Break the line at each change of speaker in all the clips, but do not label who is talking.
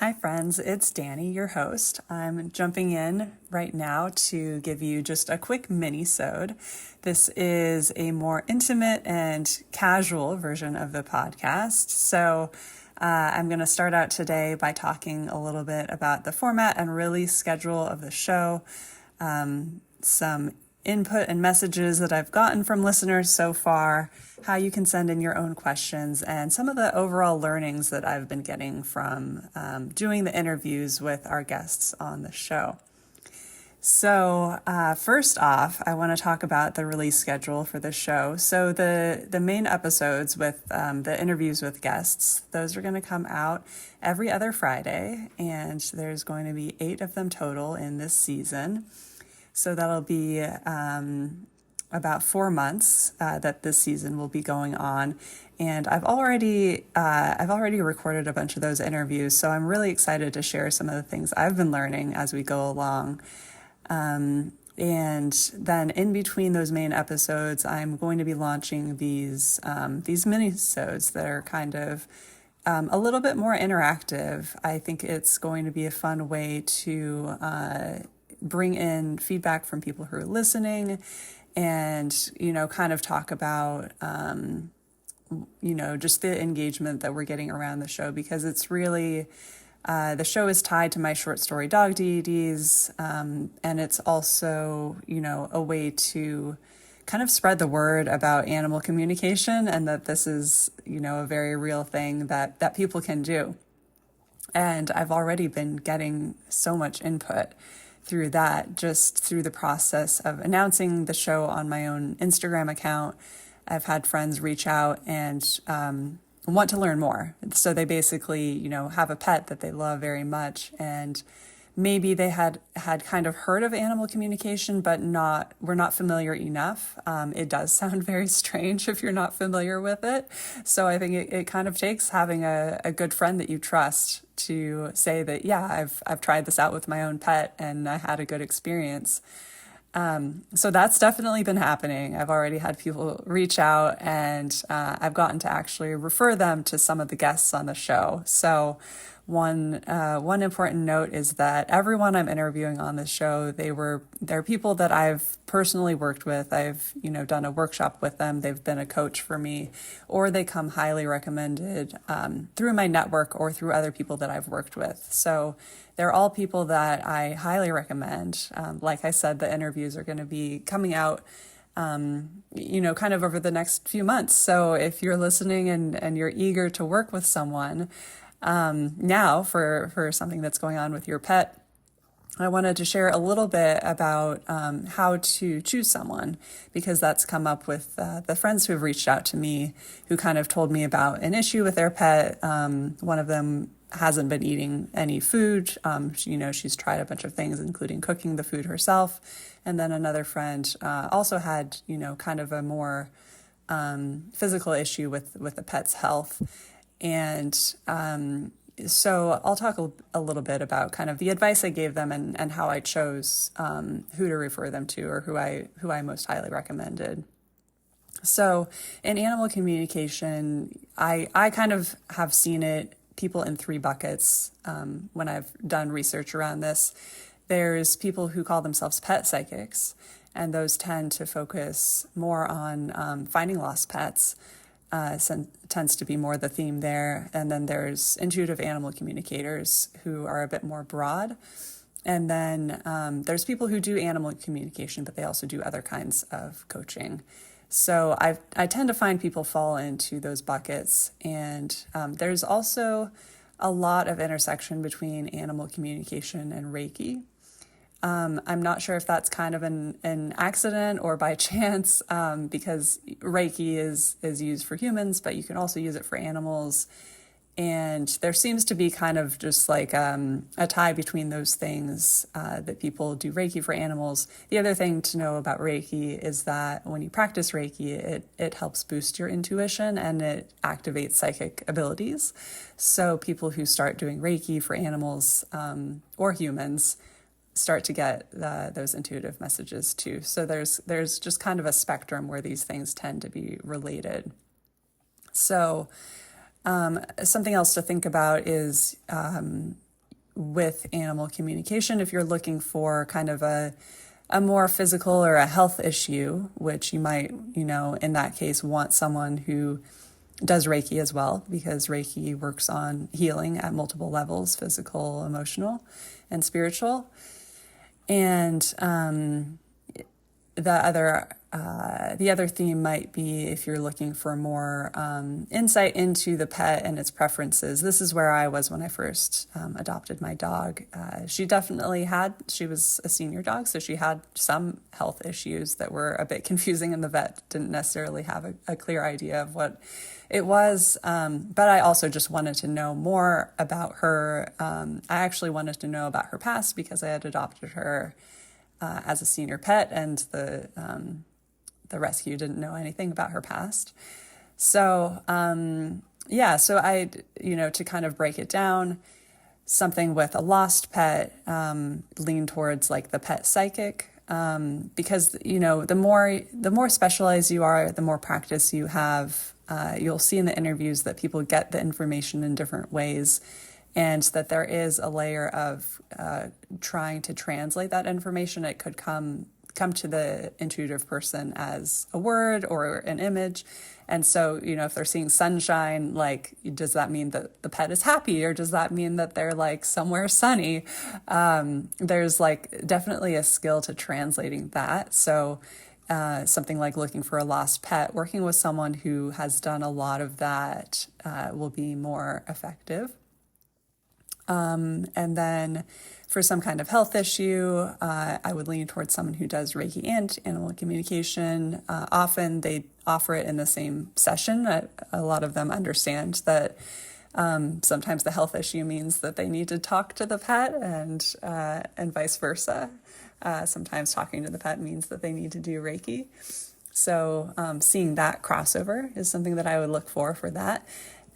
Hi, friends. It's Danny, your host. I'm jumping in right now to give you just a quick mini-sode. This is a more intimate and casual version of the podcast. I'm going to start out today by talking a little bit about the format and release schedule of the show, some input and messages that I've gotten from listeners so far, how you can send in your own questions, and some of the overall learnings that I've been getting from doing the interviews with our guests on the show. First off, I want to talk about the release schedule for the show. So the main episodes with the interviews with guests, those are going to come out every other Friday, and there's going to be 8 of them total in this season. So that'll be about 4 months that this season will be going on, and I've already recorded a bunch of those interviews. So I'm really excited to share some of the things I've been learning as we go along. And then in between those main episodes, I'm going to be launching these mini-sodes that are kind of a little bit more interactive. I think it's going to be a fun way to bring in feedback from people who are listening and, kind of talk about, just the engagement that we're getting around the show, because it's really, the show is tied to my short story Dog Deities. And it's also, a way to kind of spread the word about animal communication, and that this is, a very real thing that people can do. And I've already been getting so much input through that, just through the process of announcing the show on my own Instagram account. I've had friends reach out and want to learn more. So they basically, have a pet that they love very much, and maybe they had kind of heard of animal communication, but were not familiar enough. It does sound very strange if you're not familiar with it. So I think it kind of takes having a good friend that you trust to say that, yeah, I've tried this out with my own pet and I had a good experience. So that's definitely been happening. I've already had people reach out, and I've gotten to actually refer them to some of the guests on the show. So one important note is that everyone I'm interviewing on this show, they're people that I've personally worked with. I've done a workshop with them. They've been a coach for me, or they come highly recommended through my network or through other people that I've worked with. So they're all people that I highly recommend. Like I said, the interviews are going to be coming out kind of over the next few months. So if you're listening and you're eager to work with someone now for something that's going on with your pet, I wanted to share a little bit about how to choose someone, because that's come up with the friends who have reached out to me, who kind of told me about an issue with their pet. One of them hasn't been eating any food. She's tried a bunch of things, including cooking the food herself. And then another friend also had, kind of a more physical issue with the pet's health. And so I'll talk a little bit about kind of the advice I gave them and how I chose who to refer them to, or who I most highly recommended. So in animal communication, I kind of have seen people in 3 buckets when I've done research around this. There's people who call themselves pet psychics, and those tend to focus more on finding lost pets. Tends to be more the theme there. And then there's intuitive animal communicators, who are a bit more broad. And then there's people who do animal communication, but they also do other kinds of coaching. So I tend to find people fall into those buckets. And there's also a lot of intersection between animal communication and Reiki. I'm not sure if that's kind of an accident or by chance, because Reiki is used for humans, but you can also use it for animals. And there seems to be kind of just like a tie between those things, that people do Reiki for animals. The other thing to know about Reiki is that when you practice Reiki, it helps boost your intuition and it activates psychic abilities. So people who start doing Reiki for animals or humans start to get those intuitive messages too. So there's just kind of a spectrum where these things tend to be related. So something else to think about is with animal communication. If you're looking for kind of a more physical or a health issue, which you might, in that case, want someone who does Reiki as well, because Reiki works on healing at multiple levels: physical, emotional, and spiritual. And the other theme might be if you're looking for more insight into the pet and its preferences. This is where I was when I first adopted my dog. She was a senior dog, so she had some health issues that were a bit confusing, and the vet didn't necessarily have a clear idea of what it was. But I also just wanted to know more about her. I actually wanted to know about her past because I had adopted her as a senior pet, and the rescue didn't know anything about her past. So, so I, to kind of break it down, something with a lost pet, lean towards like the pet psychic, because, the more specialized you are, the more practice you have. You'll see in the interviews that people get the information in different ways, and that there is a layer of trying to translate that information. It could come to the intuitive person as a word or an image. And so, if they're seeing sunshine, like, does that mean that the pet is happy, or does that mean that they're like somewhere sunny? There's like definitely a skill to translating that. So something like looking for a lost pet, working with someone who has done a lot of that will be more effective. And then for some kind of health issue, I would lean towards someone who does Reiki and animal communication. Often they offer it in the same session. A lot of them understand that sometimes the health issue means that they need to talk to the pet, and vice versa. Sometimes talking to the pet means that they need to do Reiki. So seeing that crossover is something that I would look for that.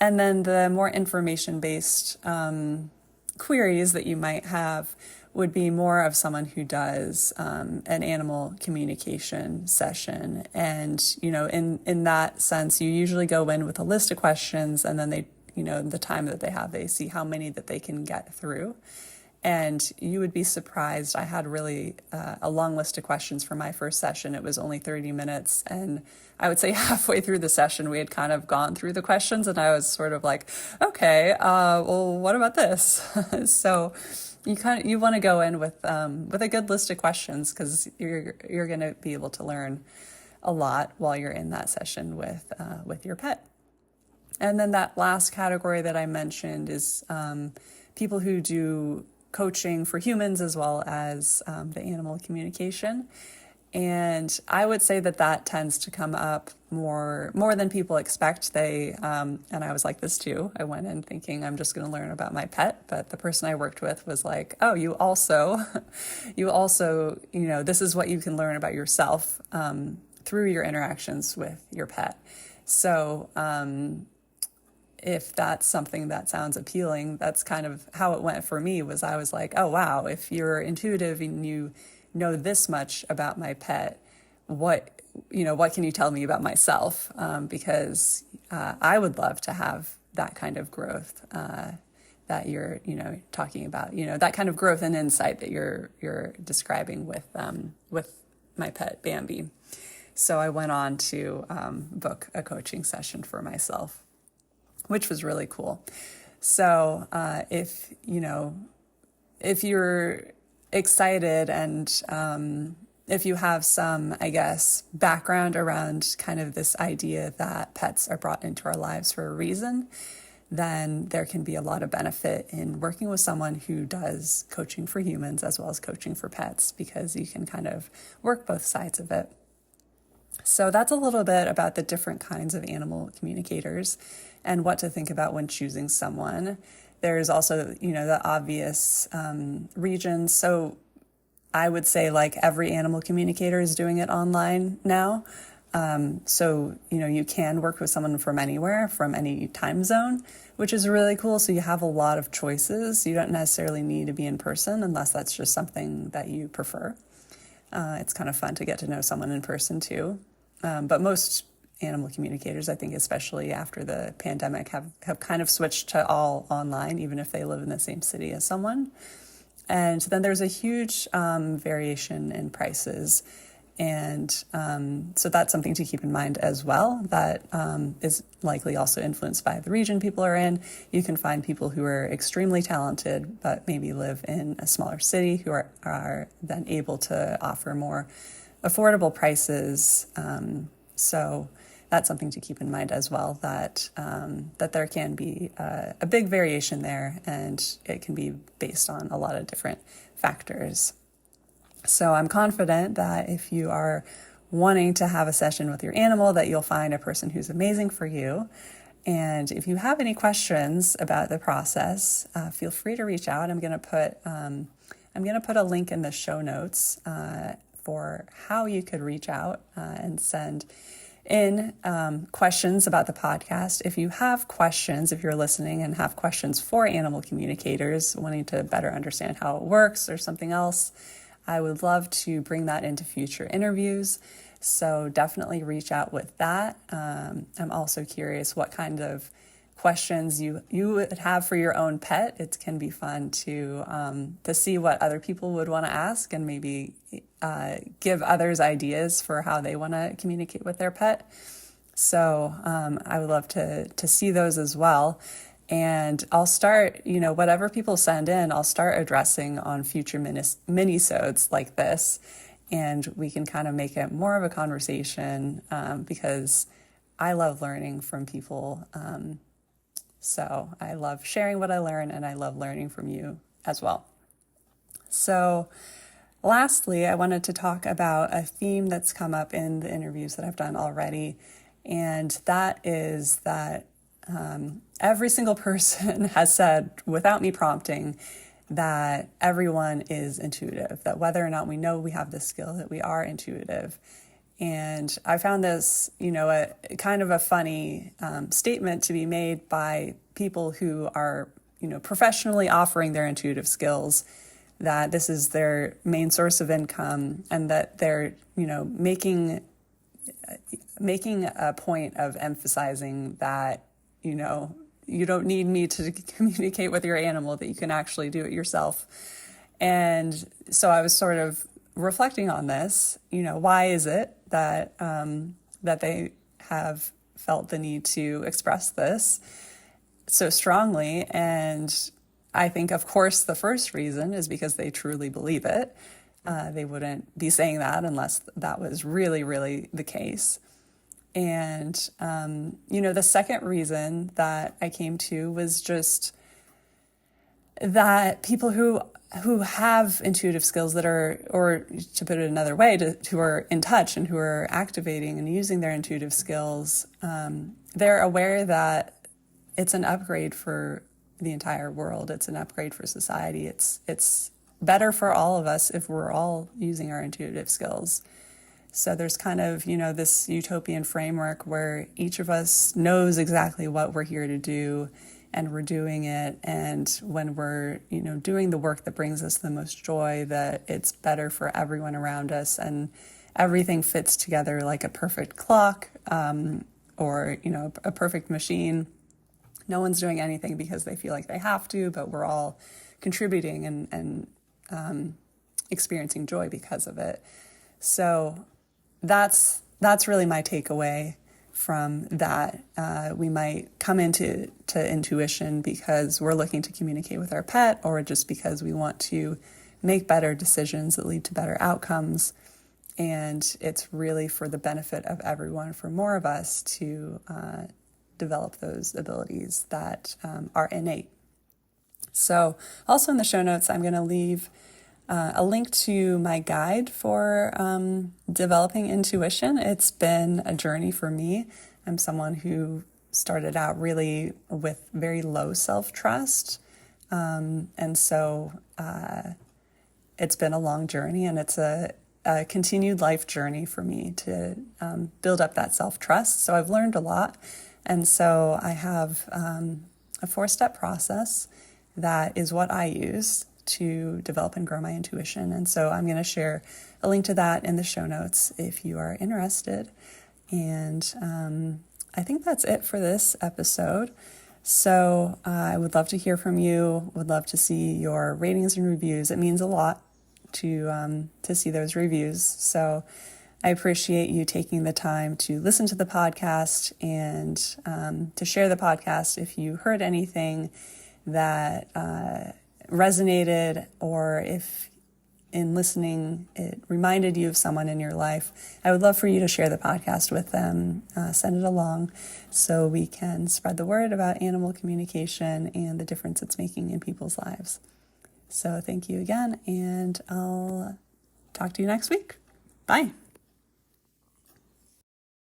And then the more information-based queries that you might have would be more of someone who does an animal communication session. And, in that sense, you usually go in with a list of questions, and then they, the time that they have, they see how many that they can get through. And you would be surprised. I had really a long list of questions for my first session. It was only 30 minutes. And I would say halfway through the session, we had kind of gone through the questions, and I was sort of like, okay, well, what about this? So you want to go in with a good list of questions, because you're going to be able to learn a lot while you're in that session with your pet. And then that last category that I mentioned is people who do coaching for humans as well as the animal communication. And I would say that tends to come up more than people expect. And I was like this too. I went in thinking I'm just going to learn about my pet, but the person I worked with was like, oh, you also, this is what you can learn about yourself through your interactions with your pet. So, if that's something that sounds appealing, that's kind of how it went for me. I was like, oh, wow, if you're intuitive and you know this much about my pet, what can you tell me about myself? Because I would love to have that kind of growth that you're, talking about, that kind of growth and insight that you're describing with my pet Bambi. So I went on to book a coaching session for myself, which was really cool. So if you're excited and if you have some, I guess, background around kind of this idea that pets are brought into our lives for a reason, then there can be a lot of benefit in working with someone who does coaching for humans as well as coaching for pets, because you can kind of work both sides of it. So that's a little bit about the different kinds of animal communicators and what to think about when choosing someone. There's also, the obvious regions. So I would say like every animal communicator is doing it online now. So, you can work with someone from anywhere, from any time zone, which is really cool. So you have a lot of choices. You don't necessarily need to be in person unless that's just something that you prefer. It's kind of fun to get to know someone in person too. But most animal communicators, I think especially after the pandemic, have kind of switched to all online, even if they live in the same city as someone. And then there's a huge variation in prices. And so that's something to keep in mind as well. That is likely also influenced by the region people are in. You can find people who are extremely talented, but maybe live in a smaller city who are then able to offer more affordable prices. So that's something to keep in mind as well, that there can be a big variation there, and it can be based on a lot of different factors. So I'm confident that if you are wanting to have a session with your animal, that you'll find a person who's amazing for you. And if you have any questions about the process, feel free to reach out. I'm going to put a link in the show notes for how you could reach out and send in questions about the podcast. If you have questions, if you're listening and have questions for animal communicators, wanting to better understand how it works or something else, I would love to bring that into future interviews. So definitely reach out with that. I'm also curious what kind of questions you would have for your own pet. It can be fun to see what other people would want to ask, and maybe give others ideas for how they want to communicate with their pet. So I would love to see those as well. And I'll start, whatever people send in, I'll start addressing on future minisodes like this. And we can kind of make it more of a conversation because I love learning from people. So I love sharing what I learn, and I love learning from you as well. So lastly, I wanted to talk about a theme that's come up in the interviews that I've done already. And that is that every single person has said, without me prompting, that everyone is intuitive, that whether or not we know we have this skill, that we are intuitive. And I found this, a kind of a funny statement to be made by people who are, professionally offering their intuitive skills, that this is their main source of income, and that they're, making a point of emphasizing that, you don't need me to communicate with your animal, that you can actually do it yourself. And so I was sort of reflecting on this, why is it that that they have felt the need to express this so strongly? And I think, of course, the first reason is because they truly believe it. They wouldn't be saying that unless that was really, really the case. And, the second reason that I came to was just that people who have intuitive skills that are, or to put it another way, who are in touch and who are activating and using their intuitive skills, they're aware that it's an upgrade for the entire world. It's an upgrade for society. It's better for all of us if we're all using our intuitive skills. So there's kind of, this utopian framework where each of us knows exactly what we're here to do, and we're doing it. And when we're, doing the work that brings us the most joy, that it's better for everyone around us, and everything fits together like a perfect clock, or, a perfect machine. No one's doing anything because they feel like they have to, but we're all contributing and experiencing joy because of it. So that's really my takeaway from that. We might come into intuition because we're looking to communicate with our pet, or just because we want to make better decisions that lead to better outcomes. And it's really for the benefit of everyone, for more of us to develop those abilities that are innate. So also in the show notes, I'm going to leave a link to my guide for developing intuition. It's been a journey for me. I'm someone who started out really with very low self-trust. And so it's been a long journey, and it's a continued life journey for me to build up that self-trust. So I've learned a lot. And so I have a 4-step process that is what I use to develop and grow my intuition. And so I'm going to share a link to that in the show notes if you are interested. And I think that's it for this episode. So I would love to hear from you, would love to see your ratings and reviews. It means a lot to see those reviews. So I appreciate you taking the time to listen to the podcast and to share the podcast. If you heard anything that resonated, or if in listening it reminded you of someone in your life, I would love for you to share the podcast with them, send it along so we can spread the word about animal communication and the difference it's making in people's lives. So thank you again, and I'll talk to you next week. Bye.